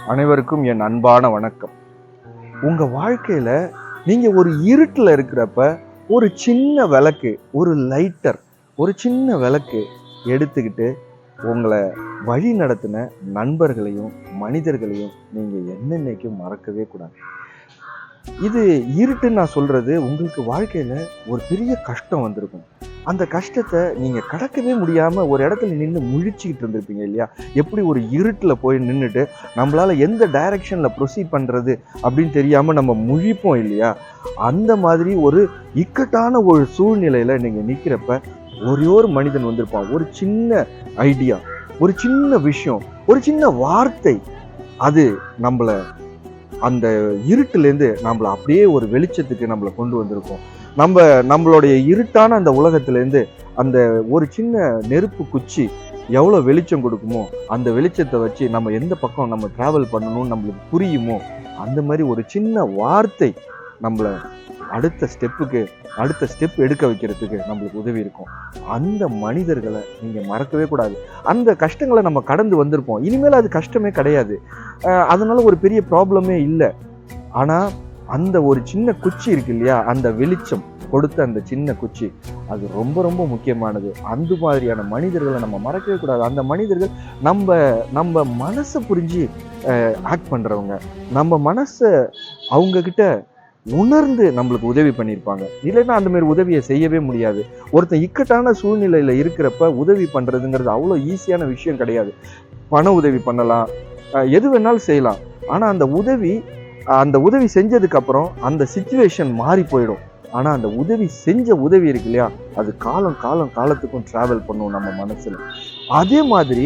அனைவருக்கும் என் அன்பான வணக்கம். உங்க வாழ்க்கையில நீங்க ஒரு இருட்டில் இருக்கிறப்ப ஒரு சின்ன விளக்கு, ஒரு லைட்டர், ஒரு சின்ன விளக்கு எடுத்துக்கிட்டு உங்களை வழி நடத்தின நண்பர்களையும் மனிதர்களையும் நீங்க என்னென்னைக்கும் மறக்கவே கூடாது. இது இருட்டுன்னு நான் சொல்றது, உங்களுக்கு வாழ்க்கையில ஒரு பெரிய கஷ்டம் வந்திருக்கும். அந்த கஷ்டத்தை நீங்க கடக்கவே முடியாம ஒரு இடத்துல நின்று முழிச்சுக்கிட்டு இருந்திருப்பீங்க இல்லையா? எப்படி ஒரு இருட்டுல போய் நின்றுட்டு நம்மளால எந்த டைரக்ஷன்ல ப்ரொசீட் பண்றது அப்படின்னு தெரியாம நம்ம முழிப்போம் இல்லையா? அந்த மாதிரி ஒரு இக்கட்டான ஒரு சூழ்நிலையில நீங்க நிக்கிறப்ப ஒரே ஒரு மனிதன் வந்திருப்பான். ஒரு சின்ன ஐடியா, ஒரு சின்ன விஷயம், ஒரு சின்ன வார்த்தை, அது நம்மள அந்த இருட்டிலேருந்து நம்மளை அப்படியே ஒரு வெளிச்சத்துக்கு நம்மளை கொண்டு வந்திருக்கோம். நம்மளுடைய இருட்டான அந்த உலகத்திலேருந்து அந்த ஒரு சின்ன நெருப்பு குச்சி எவ்வளோ வெளிச்சம் கொடுக்குமோ, அந்த வெளிச்சத்தை வச்சு நம்ம எந்த பக்கம் நம்ம டிராவல் பண்ணணும்னு நம்மளுக்கு புரியுமோ, அந்த மாதிரி ஒரு சின்ன வார்த்தை நம்மளை அடுத்த ஸ்டெப் எடுக்க வைக்கிறதுக்கு நம்மளுக்கு உதவி இருக்கும். அந்த மனிதர்களை நீங்கள் மறக்கவே கூடாது. அந்த கஷ்டங்களை நம்ம கடந்து வந்திருப்போம். இனிமேல் அது கஷ்டமே கிடையாது. அதனால ஒரு பெரிய ப்ராப்ளமே இல்லை. ஆனால் அந்த ஒரு சின்ன குச்சி இருக்கு இல்லையா, அந்த வெளிச்சம் கொடுத்த அந்த சின்ன குச்சி, அது ரொம்ப ரொம்ப முக்கியமானது. அந்த மாதிரியான மனிதர்களை நம்ம மறக்கவே கூடாது. அந்த மனிதர்கள் நம்ம மனசை புரிஞ்சு ஆக்ட் பண்ணுறவங்க, நம்ம மனசை அவங்கக்கிட்ட உணர்ந்து நம்மளுக்கு உதவி பண்ணியிருப்பாங்க. இல்லைன்னா அந்த மாதிரி உதவியை செய்யவே முடியாது. ஒருத்தன் இக்கட்டான சூழ்நிலையில் இருக்கிறப்ப உதவி பண்ணுறதுங்கிறது அவ்வளோ ஈஸியான விஷயம் கிடையாது. பண உதவி பண்ணலாம், எது வேணாலும் செய்யலாம். ஆனால் அந்த உதவி செஞ்சதுக்கு அப்புறம் அந்த சிச்சுவேஷன் மாறி போயிடும். ஆனால் அந்த உதவி இருக்கு இல்லையா, அது காலத்துக்கும் டிராவல் பண்ணும் நம்ம மனசுல. அதே மாதிரி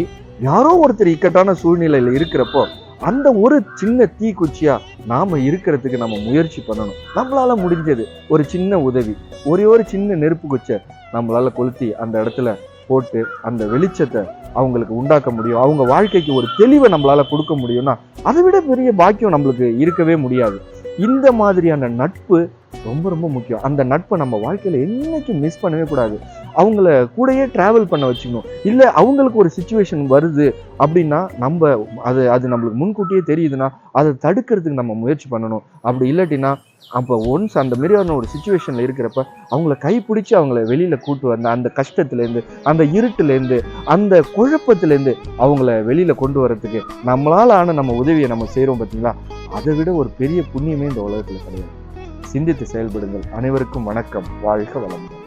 யாரோ ஒருத்தர் இக்கட்டான சூழ்நிலையில இருக்கிறப்போ அந்த ஒரு சின்ன தீக்குச்சியா நாம இருக்கிறதுக்கு நம்ம முயற்சி பண்ணணும். நம்மளால முடிஞ்சது ஒரு சின்ன உதவி, ஒரு சின்ன நெருப்பு குச்சை நம்மளால கொளுத்தி அந்த இடத்துல போட்டு அந்த வெளிச்சத்தை அவங்களுக்கு உண்டாக்க முடியும். அவங்க வாழ்க்கைக்கு ஒரு தெளிவை நம்மளால கொடுக்க முடியும்னா அதை விட பெரிய பாக்கியம் நம்மளுக்கு இருக்கவே முடியாது. இந்த மாதிரியான நட்பு ரொம்ப ரொம்ப முக்கியம். அந்த நட்பை நம்ம வாழ்க்கையில என்னைக்கும் மிஸ் பண்ணவே கூடாது. அவங்கள கூடயே டிராவல் பண்ண வச்சுக்கணும். இல்லை அவங்களுக்கு ஒரு சிச்சுவேஷன் வருது அப்படின்னா அது நம்மளுக்கு முன்கூட்டியே தெரியுதுன்னா அதை தடுக்கிறதுக்கு நம்ம முயற்சி பண்ணணும். அப்படி இல்லாட்டினா அப்போ ஒன்ஸ் அந்த மாதிரியான ஒரு சிச்சுவேஷன்ல இருக்கிறப்ப அவங்கள கைப்பிடிச்சு அவங்கள வெளியில கூட்டு வந்த அந்த கஷ்டத்துலேருந்து, அந்த இருட்டுலேருந்து, அந்த குழப்பத்திலேருந்து அவங்கள வெளியில கொண்டு வரதுக்கு நம்மளால ஆன நம்ம உதவியை நம்ம செய்கிறோம் பார்த்தீங்களா, அதை விட ஒரு பெரிய புண்ணியமே இந்த உலகத்தில் கிடையாது. சிந்தித்து செயல்படுங்கள். அனைவருக்கும் வணக்கம். வாழ்க வளமுடன்.